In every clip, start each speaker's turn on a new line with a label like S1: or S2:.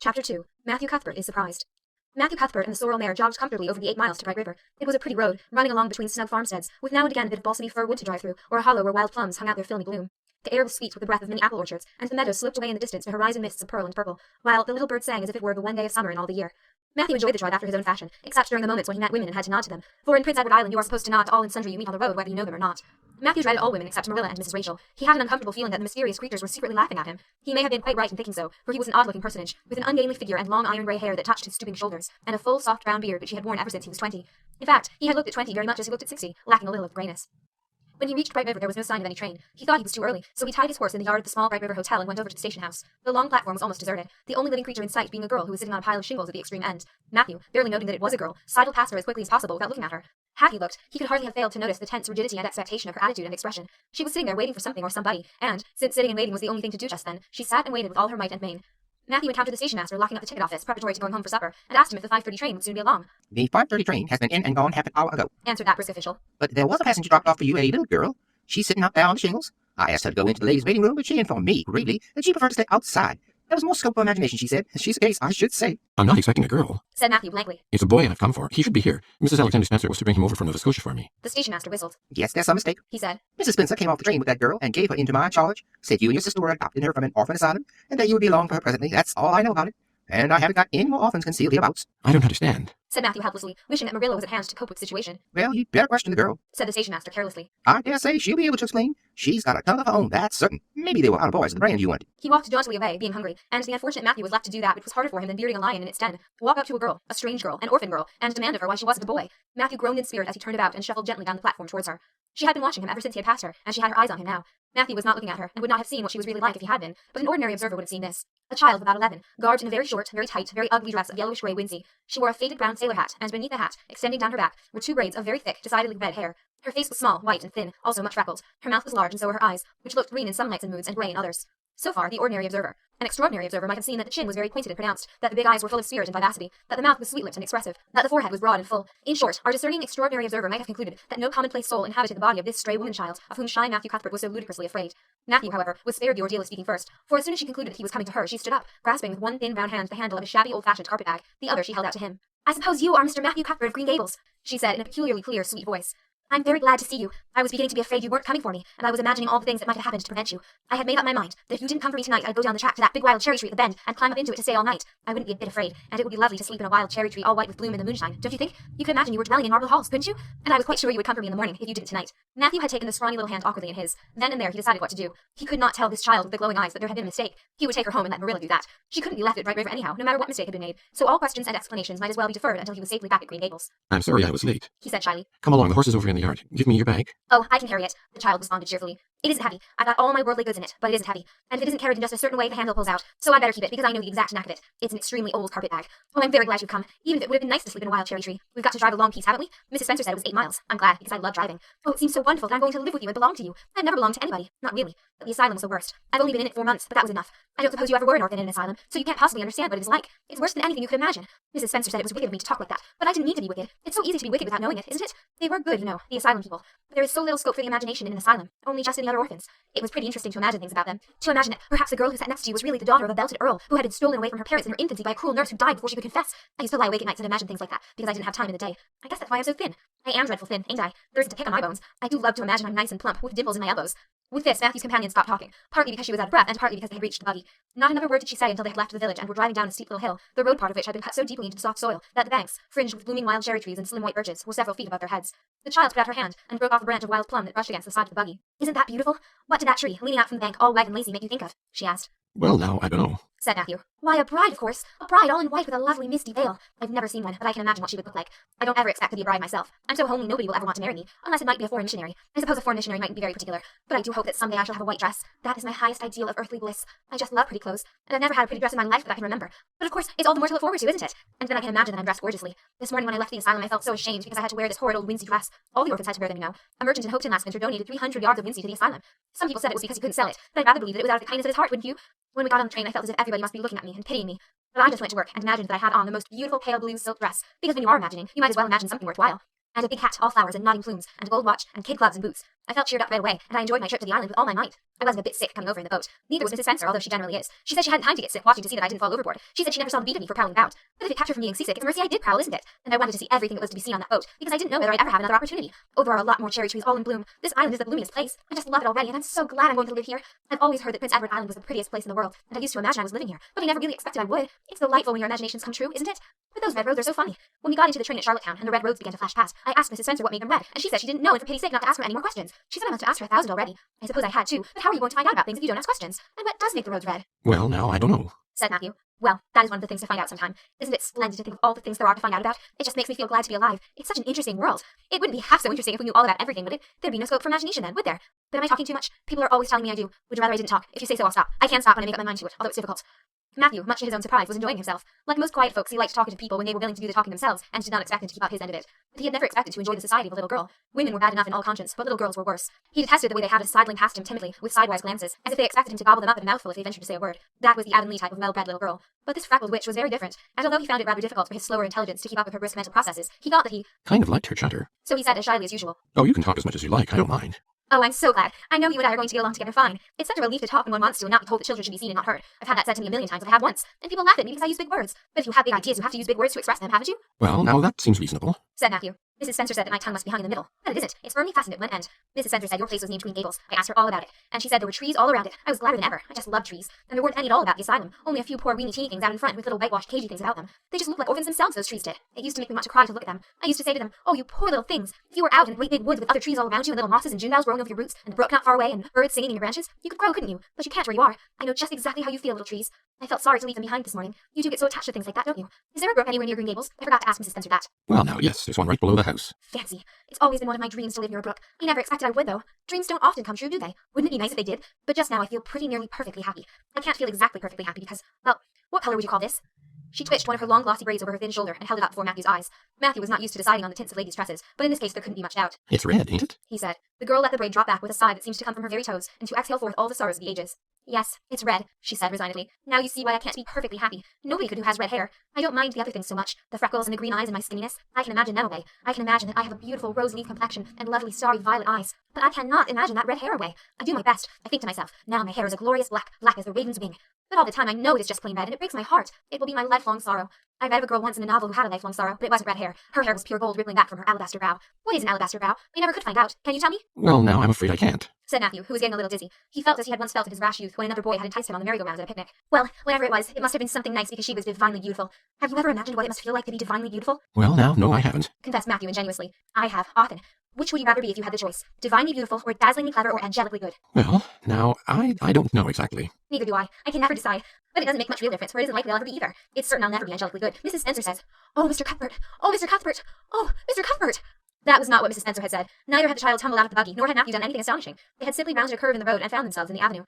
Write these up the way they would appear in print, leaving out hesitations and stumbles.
S1: Chapter 2. Matthew Cuthbert is surprised. Matthew Cuthbert and the sorrel mare jogged comfortably over the 8 miles to Bright River. It was a pretty road, running along between snug farmsteads, with now and again a bit of balsamy fir wood to drive through, or a hollow where wild plums hung out their filmy bloom. The air was sweet with the breath of many apple orchards, and the meadows sloped away in the distance to horizon mists of pearl and purple, while the little bird sang as if it were the one day of summer in all the year. Matthew enjoyed the drive after his own fashion, except during the moments when he met women and had to nod to them, for in Prince Edward Island you are supposed to nod to all and sundry you meet on the road whether you know them or not. Matthew dreaded all women except Marilla and Mrs. Rachel. He had an uncomfortable feeling that the mysterious creatures were secretly laughing at him. He may have been quite right in thinking so, for he was an odd-looking personage, with an ungainly figure and long iron-grey hair that touched his stooping shoulders, and a full, soft brown beard which he had worn ever since he was 20. In fact, he had looked at 20 very much as he looked at 60, lacking a little of grayness. When he reached Bright River, there was no sign of any train. He thought he was too early, so he tied his horse in the yard of the small Bright River Hotel and went over to the station house. The long platform was almost deserted, the only living creature in sight being a girl who was sitting on a pile of shingles at the extreme end. Matthew, barely noting that it was a girl, sidled past her as quickly as possible without looking at her. Had he looked, he could hardly have failed to notice the tense rigidity and expectation of her attitude and expression. She was sitting there waiting for something or somebody, and, since sitting and waiting was the only thing to do just then, she sat and waited with all her might and main. Matthew encountered the station master locking up the ticket office preparatory to going home for supper, and asked him if the 5:30 train would soon be along.
S2: The 5:30 train has been in and gone half an hour ago,
S1: answered that brisk official.
S2: But there was a passenger dropped off for you, a little girl. She's sitting out there on the shingles. I asked her to go into the ladies' waiting room, but she informed me, gravely, that she preferred to stay outside. There was more scope for imagination, she said. She's a case, I should say.
S3: I'm not expecting a girl,
S1: said Matthew blankly.
S3: It's a boy I've come for. He should be here. Mrs. Alexander Spencer was to bring him over from Nova Scotia for me.
S1: The station master whistled.
S2: Yes, there's some mistake,
S1: he said.
S2: Mrs. Spencer came off the train with that girl and gave her into my charge. Said you and your sister were adopting her from an orphan asylum, and that you would be along for her presently. That's all I know about it. And I haven't got any more orphans concealed hereabouts.
S3: I don't understand,
S1: said Matthew helplessly, wishing that Marilla was at hand to cope with the situation.
S2: Well, you'd better question the girl,
S1: said the station master carelessly.
S2: I dare say she'll be able to explain. She's got a tongue of her own, that's certain. Maybe they were other boys of the brand you wanted.
S1: He walked jauntily away, being hungry, and the unfortunate Matthew was left to do that which was harder for him than bearding a lion in its den. Walk up to a girl, a strange girl, an orphan girl, and demand of her why she wasn't a boy. Matthew groaned in spirit as he turned about and shuffled gently down the platform towards her. She had been watching him ever since he had passed her, and she had her eyes on him now. Matthew was not looking at her, and would not have seen what she was really like if he had been, but an ordinary observer would have seen this. A child of about 11, garbed in a very short, very tight, very ugly dress of yellowish-grey winsey. She wore a faded brown sailor hat, and beneath the hat, extending down her back, were 2 braids of very thick, decidedly red hair. Her face was small, white, and thin, also much freckled. Her mouth was large, and so were her eyes, which looked green in some lights and moods and grey in others. So far, the ordinary observer. An extraordinary observer might have seen that the chin was very pointed and pronounced, that the big eyes were full of spirit and vivacity, that the mouth was sweet-lipped and expressive, that the forehead was broad and full. In short, our discerning extraordinary observer might have concluded that no commonplace soul inhabited the body of this stray woman-child, of whom shy Matthew Cuthbert was so ludicrously afraid. Matthew, however, was spared the ordeal of speaking first, for as soon as she concluded that he was coming to her, she stood up, grasping with one thin brown hand the handle of a shabby old-fashioned carpet-bag, the other she held out to him. "I suppose you are Mr. Matthew Cuthbert of Green Gables," she said in a peculiarly clear, sweet voice. "I'm very glad to see you. I was beginning to be afraid you weren't coming for me, and I was imagining all the things that might have happened to prevent you. I had made up my mind that if you didn't come for me tonight, I'd go down the track to that big wild cherry tree at the bend and climb up into it to stay all night. I wouldn't be a bit afraid, and it would be lovely to sleep in a wild cherry tree all white with bloom in the moonshine, don't you think? You could imagine you were dwelling in marble halls, couldn't you? And I was quite sure you would come for me in the morning if you didn't tonight." Matthew had taken the scrawny little hand awkwardly in his. Then and there he decided what to do. He could not tell this child with the glowing eyes that there had been a mistake. He would take her home and let Marilla do that. She couldn't be left at Bright River anyhow, no matter what mistake had been made, so all questions and explanations might as well be deferred until he was safely back at Green Gables.
S3: I'm sorry I was late,
S1: he said shyly.
S3: Come along, the horse is over in the yard. Give me your bag.
S1: "Oh, I can carry it," the child responded cheerfully. "It isn't heavy. I've got all my worldly goods in it, but it isn't heavy. And if it isn't carried in just a certain way, the handle pulls out. So I'd better keep it, because I know the exact knack of it. It's an extremely old carpet bag. Oh, I'm very glad you've come, even if it would have been nice to sleep in a wild cherry tree. We've got to drive a long piece, haven't we? Mrs. Spencer said it was 8 miles. I'm glad, because I love driving. Oh, it seems so wonderful that I'm going to live with you and belong to you. I've never belonged to anybody. Not really. But the asylum was the worst. I've only been in it 4 months, but that was enough. I don't suppose you ever were an orphan in an asylum, so you can't possibly understand what it is like. It's worse than anything you could imagine. Mrs. Spencer said it was wicked of me to talk like that, but I didn't need to be wicked. It's so easy to be wicked without knowing it, isn't it? They were good, you know, the asylum people. But there is so little scope for the imagination in an asylum, only just in the other orphans. It was pretty interesting to imagine things about them. To imagine that perhaps the girl who sat next to you was really the daughter of a belted earl who had been stolen away from her parents in her infancy by a cruel nurse who died before she could confess. I used to lie awake at nights and imagine things like that, because I didn't have time in the day. I guess that's why I'm so thin. I am dreadful thin, ain't I? There isn't a pick on my bones. I do love to imagine I'm nice and plump, with dimples in my elbows. With this, Matthew's companion stopped talking, partly because she was out of breath and partly because they had reached the buggy. Not another word did she say until they had left the village and were driving down a steep little hill, the road part of which had been cut so deeply into the soft soil that the banks, fringed with blooming wild cherry trees and slim white birches, were several feet above their heads. The child put out her hand and broke off a branch of wild plum that brushed against the side of the buggy. "Isn't that beautiful? What did that tree, leaning out from the bank, all white and lacy, make you think of?" she asked.
S3: Well, now, I don't know,
S1: said Matthew. "Why, a bride, of course. A bride all in white with a lovely misty veil. I've never seen one, but I can imagine what she would look like. I don't ever expect to be a bride myself. I'm so homely nobody will ever want to marry me, unless it might be a foreign missionary. I suppose a foreign missionary mightn't be very particular, but I do hope that someday I shall have a white dress. That is my highest ideal of earthly bliss. I just love pretty clothes, and I've never had a pretty dress in my life that I can remember. But of course, it's all the more to look forward to, isn't it? And then I can imagine that I'm dressed gorgeously. This morning when I left the asylum, I felt so ashamed because I had to wear this horrid old winsey dress. All the orphans had to wear them, you know. A merchant in Hopeton last winter donated 300 yards of winsey to the asylum. Some people said it was because he couldn't sell it, but I'd rather believe that it was out of the kindness of his heart, wouldn't you? When we got on the train, I felt as if everybody must be looking at me and pitying me. But I just went to work and imagined that I had on the most beautiful pale blue silk dress, because when you are imagining, you might as well imagine something worthwhile. And a big hat, all flowers and nodding plumes, and a gold watch, and kid gloves and boots. I felt cheered up right away, and I enjoyed my trip to the island with all my might. I wasn't a bit sick coming over in the boat. Neither was Mrs. Spencer, although she generally is. She said she hadn't time to get sick watching to see that I didn't fall overboard. She said she never saw the beat of me for prowling about. But if it kept her from being seasick, it's a mercy I did prowl, isn't it? And I wanted to see everything that was to be seen on that boat, because I didn't know whether I'd ever have another opportunity. Oh, there are a lot more cherry trees all in bloom. This island is the bloomiest place. I just love it already, and I'm so glad I'm going to live here. I've always heard that Prince Edward Island was the prettiest place in the world, and I used to imagine I was living here, but I never really expected I would. It's delightful when your imaginations come true, isn't it? But those red roads are so funny. When we got into the train at Charlottetown and the red roads began to flash past, I asked Mrs. Spencer what made them red, and she said she didn't know, and for pity's sake not to ask her any more questions. She said I must have asked her 1,000 already. I suppose I had too, but how are you going to find out about things if you don't ask questions? And what does make the roads red?
S3: Well, now, I don't know,
S1: said Matthew. Well, that is one of the things to find out sometime. Isn't it splendid to think of all the things there are to find out about? It just makes me feel glad to be alive. It's such an interesting world. It wouldn't be half so interesting if we knew all about everything, would it? There'd be no scope for imagination then, would there? But am I talking too much? People are always telling me I do. Would you rather I didn't talk? If you say so, I'll stop. I can stop when I make up my mind to it, although it's difficult. Matthew, much to his own surprise, was enjoying himself. Like most quiet folks, he liked talking to people when they were willing to do the talking themselves, and did not expect him to keep up his end of it. But he had never expected to enjoy the society of a little girl. Women were bad enough in all conscience, but little girls were worse. He detested the way they had of sidling past him timidly, with sidewise glances, as if they expected him to gobble them up at a mouthful if they ventured to say a word. That was the Avonlea type of well-bred little girl. But this freckled witch was very different, and although he found it rather difficult for his slower intelligence to keep up with her brisk mental processes, he thought that he
S3: kind of liked her chatter.
S1: So he said as shyly as usual.
S3: Oh, you can talk as much as you like, I don't mind.
S1: Oh, I'm so glad. I know you and I are going to get along together fine. It's such a relief to talk when one wants to and not be told that children should be seen and not heard. I've had that said to me a million times, I have once. And people laugh at me because I use big words. But if you have big ideas, you have to use big words to express them, haven't you?
S3: Well, now that seems reasonable,
S1: said Matthew. Mrs. Spencer said that my tongue must be hung in the middle. But it isn't. It's firmly fastened at one end. Mrs. Spencer said your place was named Green Gables. I asked her all about it, and she said there were trees all around it. I was gladder than ever. I just love trees. And there weren't any at all about the asylum. Only a few poor weeny teeny things out in front with little whitewashed cagey things about them. They just looked like orphans themselves, those trees did. It used to make me want to cry to look at them. I used to say to them, oh, you poor little things. If you were out in great big woods with other trees all around you and little mosses and June boughs growing over your roots and the brook not far away and birds singing in your branches, you could grow, couldn't you? But you can't where you are. I know just exactly how you feel, little trees. I felt sorry to leave them behind this morning. You do get so attached to things like that, don't you? Is there a brook anywhere near Green Gables? I forgot to ask Mrs. Spencer that.
S3: Well, now, yes, there's one right below the house.
S1: Fancy. It's always been one of my dreams to live near a brook. I never expected I would, though. Dreams don't often come true, do they? Wouldn't it be nice if they did? But just now I feel pretty nearly perfectly happy. I can't feel exactly perfectly happy because, well, what color would you call this? She twitched one of her long glossy braids over her thin shoulder and held it up before Matthew's eyes. Matthew was not used to deciding on the tints of ladies' tresses, but in this case there couldn't be much doubt.
S3: It's red, ain't it?
S1: He said. The girl let the braid drop back with a sigh that seemed to come from her very toes, and to exhale forth all the sorrows of the ages. Yes, it's red, she said resignedly. Now you see why I can't be perfectly happy. Nobody could who has red hair. I don't mind the other things so much. The freckles and the green eyes and my skinniness. I can imagine them away. I can imagine that I have a beautiful rose-leaf complexion and lovely starry violet eyes. But I cannot imagine that red hair away. I do my best. I think to myself, now my hair is a glorious black, black as the raven's wing. But all the time I know it is just plain red, and it breaks my heart. It will be my lifelong sorrow. I read of a girl once in a novel who had a lifelong sorrow, but it wasn't red hair. Her hair was pure gold rippling back from her alabaster brow. What is an alabaster brow? I never could find out. Can you tell me?
S3: Well, now, I'm afraid I can't,
S1: said Matthew, who was getting a little dizzy. He felt as he had once felt in his rash youth when another boy had enticed him on the merry-go-round at a picnic. Well, whatever it was, it must have been something nice because she was divinely beautiful. Have you ever imagined what it must feel like to be divinely beautiful?
S3: Well, now, no, I haven't,
S1: confessed Matthew ingenuously. I have, often. Which would you rather be if you had the choice? Divinely beautiful, or dazzlingly clever, or angelically good?
S3: Well, now, I don't know exactly.
S1: Neither do I. I can never decide. But it doesn't make much real difference, for it isn't likely I'll ever be either. It's certain I'll never be angelically good. Mrs. Spencer says, oh, Mr. Cuthbert! Oh, Mr. Cuthbert! Oh, Mr. Cuthbert! That was not what Mrs. Spencer had said. Neither had the child tumbled out of the buggy, nor had Matthew done anything astonishing. They had simply rounded a curve in the road and found themselves in the avenue.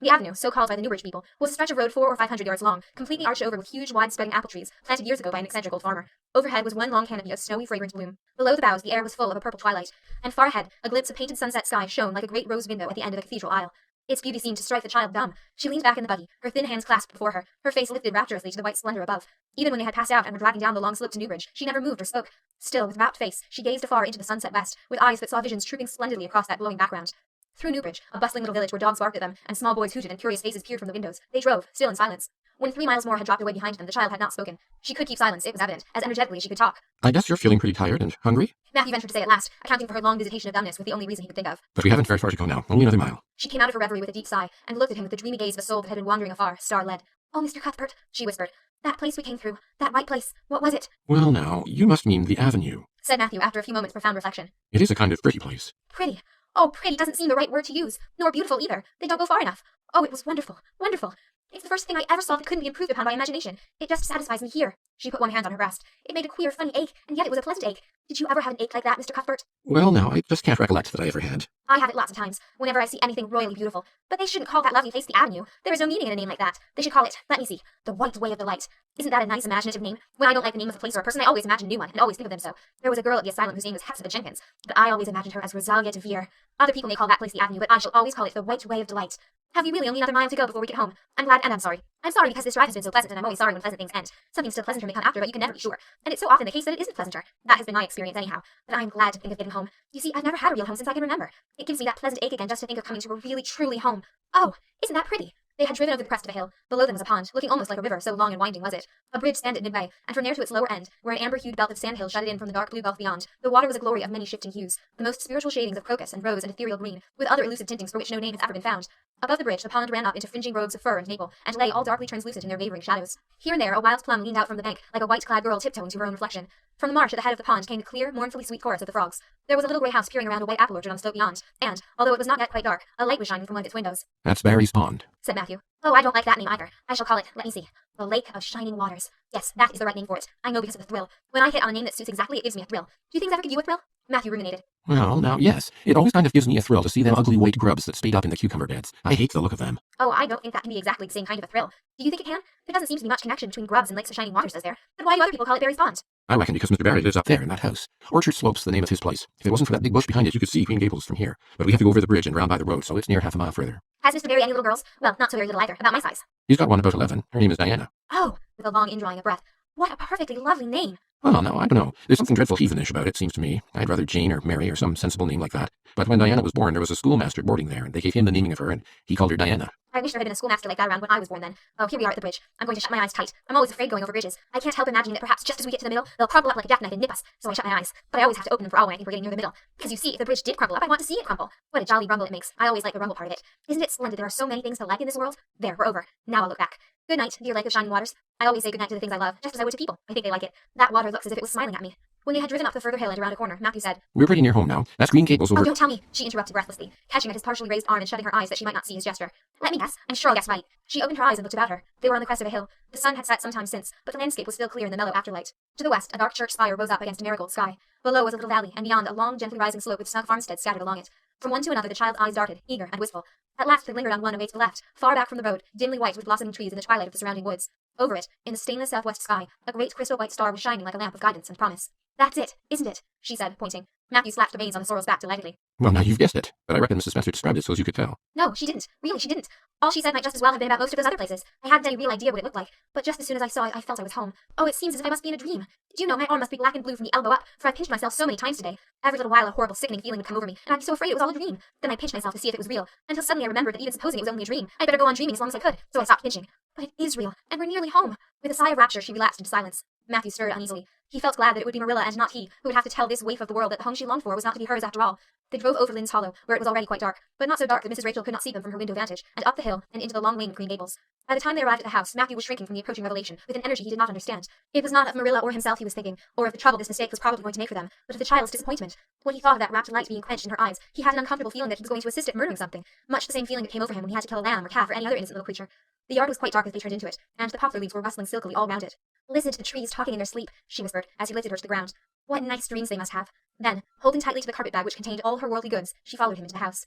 S1: The avenue, so called by the Newbridge people, was a stretch of road 400 or 500 yards long, completely arched over with huge, wide-spreading apple trees, planted years ago by an eccentric old farmer. Overhead was one long canopy of snowy, fragrant bloom. Below the boughs, the air was full of a purple twilight, and far ahead, a glimpse of painted sunset sky shone like a great rose window at the end of a cathedral aisle. Its beauty seemed to strike the child dumb. She leaned back in the buggy, her thin hands clasped before her, her face lifted rapturously to the white splendor above. Even when they had passed out and were dragging down the long slope to Newbridge, she never moved or spoke. Still, with rapt face, she gazed afar into the sunset west, with eyes that saw visions trooping splendidly across that glowing background. Through Newbridge, a bustling little village where dogs barked at them, and small boys hooted and curious faces peered from the windows, they drove, still in silence. When 3 miles more had dropped away behind them, the child had not spoken. She could keep silence, it was evident, as energetically as she could talk.
S3: I guess you're feeling pretty tired and hungry?
S1: Matthew ventured to say at last, accounting for her long visitation of dumbness with the only reason he could think of.
S3: But we haven't very far to go now, only another mile.
S1: She came out of her reverie with a deep sigh, and looked at him with the dreamy gaze of a soul that had been wandering afar, star-led. Oh, Mr. Cuthbert, she whispered. That place we came through, that white place, what was it?
S3: Well, now, you must mean the avenue,
S1: said Matthew after a few moments' profound reflection.
S3: It is a kind of pretty place.
S1: Pretty? Oh, pretty doesn't seem the right word to use, nor beautiful either. They don't go far enough. Oh, it was wonderful, wonderful. It's the first thing I ever saw that couldn't be improved upon by imagination. It just satisfies me here. She put one hand on her breast. It made a queer, funny ache, and yet it was a pleasant ache. Did you ever have an ache like that, Mr. Cuthbert?
S3: Well, now, I just can't recollect that I ever had.
S1: I have it lots of times, whenever I see anything royally beautiful. But they shouldn't call that lovely place the Avenue. There is no meaning in a name like that. They should call it, let me see, the White Way of Delight. Isn't that a nice imaginative name? When I don't like the name of a place or a person, I always imagine a new one, and always think of them so. There was a girl at the asylum whose name was Hepzibah Jenkins, but I always imagined her as Rosalia de Vere. Other people may call that place the Avenue, but I shall always call it the White Way of Delight. Have you really only another mile to go before we get home? I'm glad, and I'm sorry. I'm sorry because this drive has been so pleasant, and I'm always sorry when pleasant things end. Something still pleasanter may come after, but you can never be sure. And it's so often the case that it isn't pleasanter. That has been my experience anyhow. But I'm glad to think of getting home. You see, I've never had a real home since I can remember. It gives me that pleasant ache again just to think of coming to a really, truly home. Oh, isn't that pretty? They had driven over the crest of a hill. Below them was a pond, looking almost like a river, so long and winding was it. A bridge spanned it midway, and from there to its lower end, where an amber-hued belt of sandhills shut it in from the dark blue gulf beyond, the water was a glory of many shifting hues, the most spiritual shadings of crocus and rose and ethereal green, with other elusive tintings for which no name has ever been found. Above the bridge, the pond ran up into fringing groves of fir and maple, and lay all darkly translucent in their wavering shadows. Here and there, a wild plum leaned out from the bank, like a white-clad girl tiptoeing to her own reflection. From the marsh at the head of the pond came the clear, mournfully sweet chorus of the frogs. There was a little grey house peering around a white apple orchard on the slope beyond, and, although it was not yet quite dark, a light was shining from one of its windows.
S3: That's Barry's Pond,
S1: Said Matthew. Oh, I don't like that name either. I shall call it, let me see, the Lake of Shining Waters. Yes, that is the right name for it. I know because of the thrill. When I hit on a name that suits exactly, it gives me a thrill. Do things ever give you a thrill? Matthew ruminated.
S3: Well, now, yes. It always kind of gives me a thrill to see them ugly white grubs that spade up in the cucumber beds. I hate the look of them.
S1: Oh, I don't think that can be exactly the same kind of a thrill. Do you think it can? There doesn't seem to be much connection between grubs and lakes of shining waters, does there? But why do other people call it Barry's Pond?
S3: I reckon because Mr. Barry lives up there in that house. Orchard Slope's the name of his place. If it wasn't for that big bush behind it, you could see Green Gables from here. But we have to go over the bridge and round by the road, so it's near half a mile further.
S1: Has Mr. Barry any little girls? Well, not so very little either, about my size.
S3: He's got one about 11. Her name is Diana.
S1: Oh, with a long indrawing of breath. What a perfectly lovely name.
S3: Well, no, I don't know. There's something dreadful heathenish about it, seems to me. I'd rather Jane or Mary or some sensible name like that. But when Diana was born, there was a schoolmaster boarding there, and they gave him the naming of her, and he called her Diana.
S1: I wish there had been a schoolmaster like that around when I was born then. Oh, here we are at the bridge. I'm going to shut my eyes tight. I'm always afraid going over bridges. I can't help imagining that perhaps just as we get to the middle, they'll crumple up like a jackknife and nip us. So I shut my eyes. But I always have to open them for all when I think we're getting near the middle. Because you see, if the bridge did crumple up, I want to see it crumple. What a jolly rumble it makes. I always like the rumble part of it. Isn't it splendid there are so many things to like in this world? There, we're over. Now I'll look back. Good night, dear Lake of Shining Waters. I always say good night to the things I love, just as I would to people. I think they like it. That water looks as if it was smiling at me. When they had driven up the further hill and around a corner, Matthew said,
S3: We're pretty near home now. That's Green Gables over...
S1: Oh, don't tell me, she interrupted breathlessly, catching at his partially raised arm and shutting her eyes that she might not see his gesture. Let me guess. I'm sure I'll guess right. She opened her eyes and looked about her. They were on the crest of a hill. The sun had set some time since, but the landscape was still clear in the mellow afterlight. To the west, a dark church spire rose up against a marigold sky. Below was a little valley, and beyond a long, gently rising slope with snug farmsteads scattered along it. From one to another the child's eyes darted, eager and wistful. At last they lingered on one away to the left, far back from the road, dimly white with blossoming trees in the twilight of the surrounding woods. Over it, in the stainless southwest sky, a great crystal white star was shining like a lamp of guidance and promise. That's it, isn't it? She said, pointing. Matthew slapped the reins on the sorrel's back delightedly.
S3: Well, now you've guessed it. But I reckon Mrs. Spencer described it so as you could tell.
S1: No, she didn't. Really, she didn't. All she said might just as well have been about most of those other places. I hadn't any real idea what it looked like. But just as soon as I saw it, I felt I was home. Oh, it seems as if I must be in a dream. Did you know my arm must be black and blue from the elbow up? For I pinched myself so many times today. Every little while a horrible, sickening feeling would come over me, and I'd be so afraid it was all a dream. Then I pinched myself to see if it was real, until suddenly I remembered that even supposing it was only a dream, I'd better go on dreaming as long as I could. So I stopped pinching. But it is real, and we're nearly home. With a sigh of rapture, she relapsed into silence. Matthew stirred uneasily. He felt glad that it would be Marilla and not he who would have to tell this waif of the world that the home she longed for was not to be hers after all. They drove over Lynn's Hollow, where it was already quite dark, but not so dark that Mrs. Rachel could not see them from her window vantage, and up the hill, and into the long lane of Green Gables. By the time they arrived at the house, Matthew was shrinking from the approaching revelation, with an energy he did not understand. It was not of Marilla or himself he was thinking, or of the trouble this mistake was probably going to make for them, but of the child's disappointment. When he thought of that rapt light being quenched in her eyes, he had an uncomfortable feeling that he was going to assist at murdering something, much the same feeling that came over him when he had to kill a lamb or calf or any other innocent little creature. The yard was quite dark as they turned into it, and the poplar leaves were rustling silkily all round it. Listen to the trees talking in their sleep, she whispered, as he lifted her to the ground. What nice dreams they must have. Then, holding tightly to the carpet bag which contained all her worldly goods, she followed him into the house.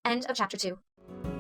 S1: End of chapter 2.